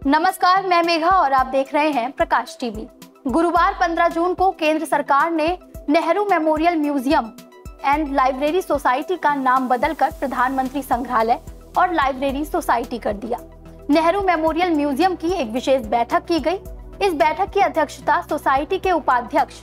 नमस्कार, मैं मेघा और आप देख रहे हैं प्रकाश टीवी। गुरुवार 15 जून को केंद्र सरकार ने Nehru memorial museum and library society का नाम बदलकर प्रधानमंत्री संग्रहालय और लाइब्रेरी सोसाइटी कर दिया। नेहरू मेमोरियल म्यूजियम की एक विशेष बैठक की गई। इस बैठक की अध्यक्षता सोसाइटी के उपाध्यक्ष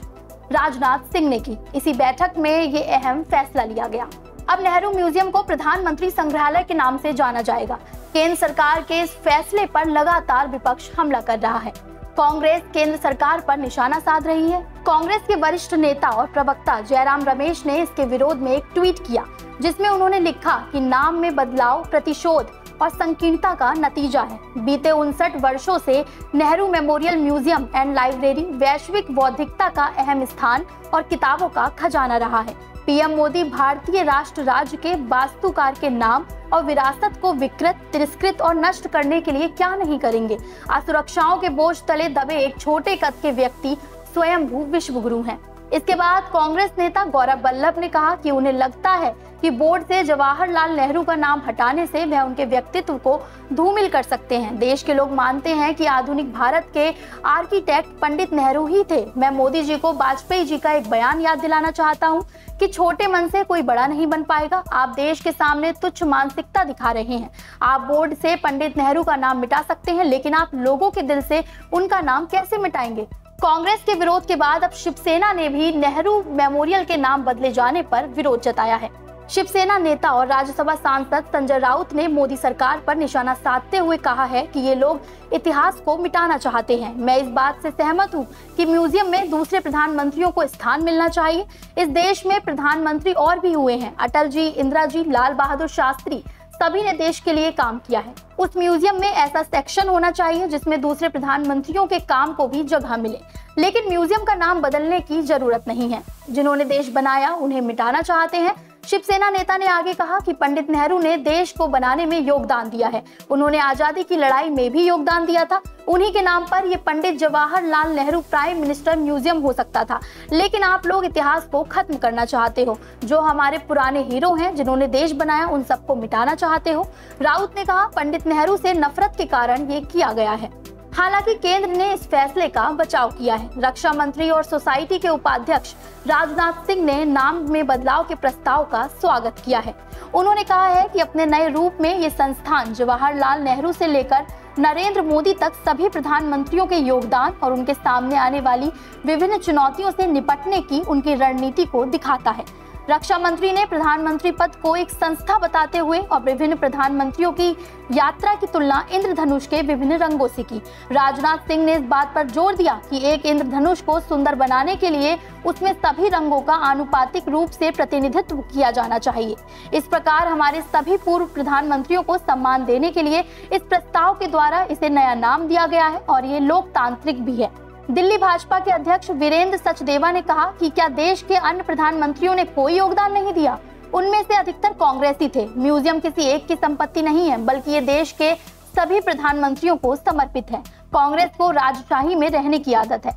राजनाथ सिंह ने की। इसी बैठक में ये अहम फैसला लिया गया। अब नेहरू म्यूजियम को प्रधानमंत्री संग्रहालय के नाम से जाना जाएगा। केंद्र सरकार के इस फैसले पर लगातार विपक्ष हमला कर रहा है। कांग्रेस केंद्र सरकार पर निशाना साध रही है। कांग्रेस के वरिष्ठ नेता और प्रवक्ता जयराम रमेश ने इसके विरोध में एक ट्वीट किया, जिसमें उन्होंने लिखा कि नाम में बदलाव प्रतिशोध और संकीर्णता का नतीजा है। बीते 59 वर्षों से Nehru memorial museum and library वैश्विक बौद्धिकता का अहम स्थान और किताबों का खजाना रहा है। पीएम मोदी भारतीय राष्ट्र राज्य के वास्तुकार के नाम और विरासत को विकृत, तिरस्कृत और नष्ट करने के लिए क्या नहीं करेंगे। असुरक्षाओं के बोझ तले दबे एक छोटे कद के व्यक्ति स्वयंभू विश्व गुरु हैं। इसके बाद कांग्रेस नेता गौरव वल्लभ ने कहा कि उन्हें लगता है कि बोर्ड से जवाहरलाल नेहरू का नाम हटाने से वह उनके व्यक्तित्व को धूमिल कर सकते हैं। देश के लोग मानते हैं कि आधुनिक भारत के आर्किटेक्ट पंडित नेहरू ही थे। मैं मोदी जी को वाजपेयी जी का एक बयान याद दिलाना चाहता हूं कि छोटे मन से कोई बड़ा नहीं बन पाएगा। आप देश के सामने तुच्छ मानसिकता दिखा रहे हैं। आप बोर्ड से पंडित नेहरू का नाम मिटा सकते हैं, लेकिन आप लोगों के दिल से उनका नाम कैसे मिटाएंगे। कांग्रेस के विरोध के बाद अब शिवसेना ने भी नेहरू मेमोरियल के नाम बदले जाने पर विरोध जताया है। शिवसेना नेता और राज्यसभा सांसद संजय राउत ने मोदी सरकार पर निशाना साधते हुए कहा है कि ये लोग इतिहास को मिटाना चाहते हैं। मैं इस बात से सहमत हूँ कि म्यूजियम में दूसरे प्रधानमंत्रियों को स्थान मिलना चाहिए। इस देश में प्रधानमंत्री और भी हुए हैं, अटल जी, इंदिरा जी, लाल बहादुर शास्त्री, सभी ने देश के लिए काम किया है। उस म्यूजियम में ऐसा सेक्शन होना चाहिए जिसमें दूसरे प्रधानमंत्रियों के काम को भी जगह मिले। लेकिन म्यूजियम का नाम बदलने की जरूरत नहीं है। जिन्होंने देश बनाया उन्हें मिटाना चाहते हैं। शिवसेना नेता ने आगे कहा कि पंडित नेहरू ने देश को बनाने में योगदान दिया है। उन्होंने आजादी की लड़ाई में भी योगदान दिया था। उन्हीं के नाम पर ये Pandit Jawaharlal Nehru prime minister museum हो सकता था। लेकिन आप लोग इतिहास को खत्म करना चाहते हो। जो हमारे पुराने हीरो हैं, जिन्होंने देश बनाया, उन सबको मिटाना चाहते हो। राउत ने कहा, पंडित नेहरू से नफरत के कारण ये किया गया है। हालांकि केंद्र ने इस फैसले का बचाव किया है। रक्षा मंत्री और सोसाइटी के उपाध्यक्ष राजनाथ सिंह ने नाम में बदलाव के प्रस्ताव का स्वागत किया है। उन्होंने कहा है कि अपने नए रूप में ये संस्थान जवाहरलाल नेहरू से लेकर नरेंद्र मोदी तक सभी प्रधानमंत्रियों के योगदान और उनके सामने आने वाली विभिन्न चुनौतियों से निपटने की उनकी रणनीति को दिखाता है। रक्षा मंत्री ने प्रधानमंत्री पद को एक संस्था बताते हुए और विभिन्न प्रधानमंत्रियों की यात्रा की तुलना इंद्रधनुष के विभिन्न रंगों से की। राजनाथ सिंह ने इस बात पर जोर दिया कि एक इंद्रधनुष को सुंदर बनाने के लिए उसमें सभी रंगों का आनुपातिक रूप से प्रतिनिधित्व किया जाना चाहिए। इस प्रकार हमारे सभी पूर्व प्रधानमंत्रियों को सम्मान देने के लिए इस प्रस्ताव के द्वारा इसे नया नाम दिया गया है और ये लोकतांत्रिक भी है। दिल्ली भाजपा के अध्यक्ष वीरेंद्र सचदेवा ने कहा कि क्या देश के अन्य प्रधानमंत्रियों ने कोई योगदान नहीं दिया? उनमें से अधिकतर कांग्रेसी थे। म्यूजियम किसी एक की संपत्ति नहीं है, बल्कि ये देश के सभी प्रधानमंत्रियों को समर्पित है। कांग्रेस को राजशाही में रहने की आदत है।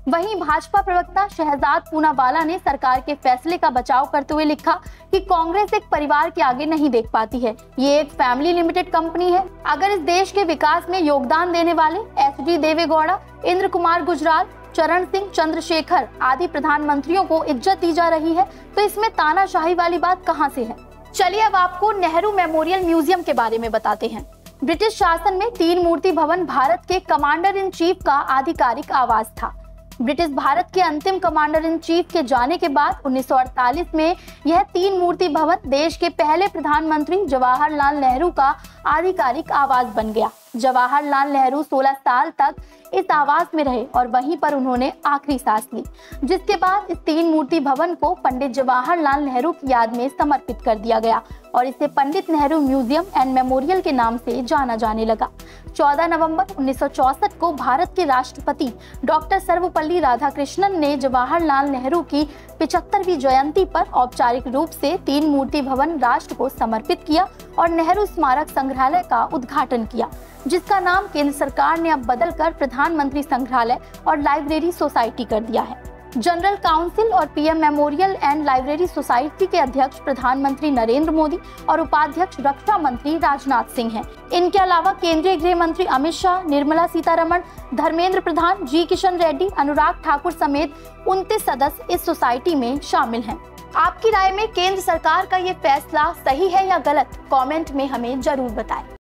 वहीं भाजपा प्रवक्ता शहजाद पूनावाला ने सरकार के फैसले का बचाव करते हुए लिखा कि कांग्रेस एक परिवार के आगे नहीं देख पाती है। ये एक फैमिली लिमिटेड कंपनी है। अगर इस देश के विकास में योगदान देने वाले एच.डी. देवेगौड़ा, इंद्र कुमार गुजराल, चरण सिंह, चंद्रशेखर आदि प्रधानमंत्रियों को इज्जत दी जा रही है, तो इसमें तानाशाही वाली बात कहां से है? चलिए अब आपको नेहरू मेमोरियल म्यूजियम के बारे में बताते हैं। ब्रिटिश शासन में 3 मूर्ति भवन भारत के कमांडर इन चीफ का आधिकारिक आवास था। ब्रिटिश भारत के अंतिम कमांडर इन चीफ के जाने के बाद 1948 में यह 3 मूर्ति भवन देश के पहले प्रधानमंत्री जवाहरलाल नेहरू का आधिकारिक आवास बन गया। जवाहरलाल नेहरू 16 साल तक इस आवास में रहे और वहीं पर उन्होंने आखिरी सांस ली, जिसके बाद इस 3 मूर्ति भवन को पंडित जवाहरलाल नेहरू की याद में समर्पित कर दिया गया और इसे Pandit Nehru museum and memorial के नाम से जाना जाने लगा। 14 नवंबर 1964 को भारत के राष्ट्रपति डॉक्टर सर्वपल्ली राधाकृष्णन ने जवाहरलाल नेहरू की 75वीं जयंती पर औपचारिक रूप से 3 मूर्ति भवन राष्ट्र को समर्पित किया और नेहरू स्मारक संग्रहालय का उद्घाटन किया, जिसका नाम केंद्र सरकार ने अब बदलकर प्रधानमंत्री संग्रहालय और लाइब्रेरी सोसाइटी कर दिया है। जनरल काउंसिल और PM memorial and library society के अध्यक्ष प्रधानमंत्री नरेंद्र मोदी और उपाध्यक्ष रक्षा मंत्री राजनाथ सिंह हैं। इनके अलावा केंद्रीय गृह मंत्री अमित शाह, निर्मला सीतारमण, धर्मेंद्र प्रधान, जी किशन रेड्डी, अनुराग ठाकुर समेत 29 सदस्य इस सोसाइटी में शामिल हैं। आपकी राय में केंद्र सरकार का ये फैसला सही है या गलत? कमेंट में हमें जरूर बताएं।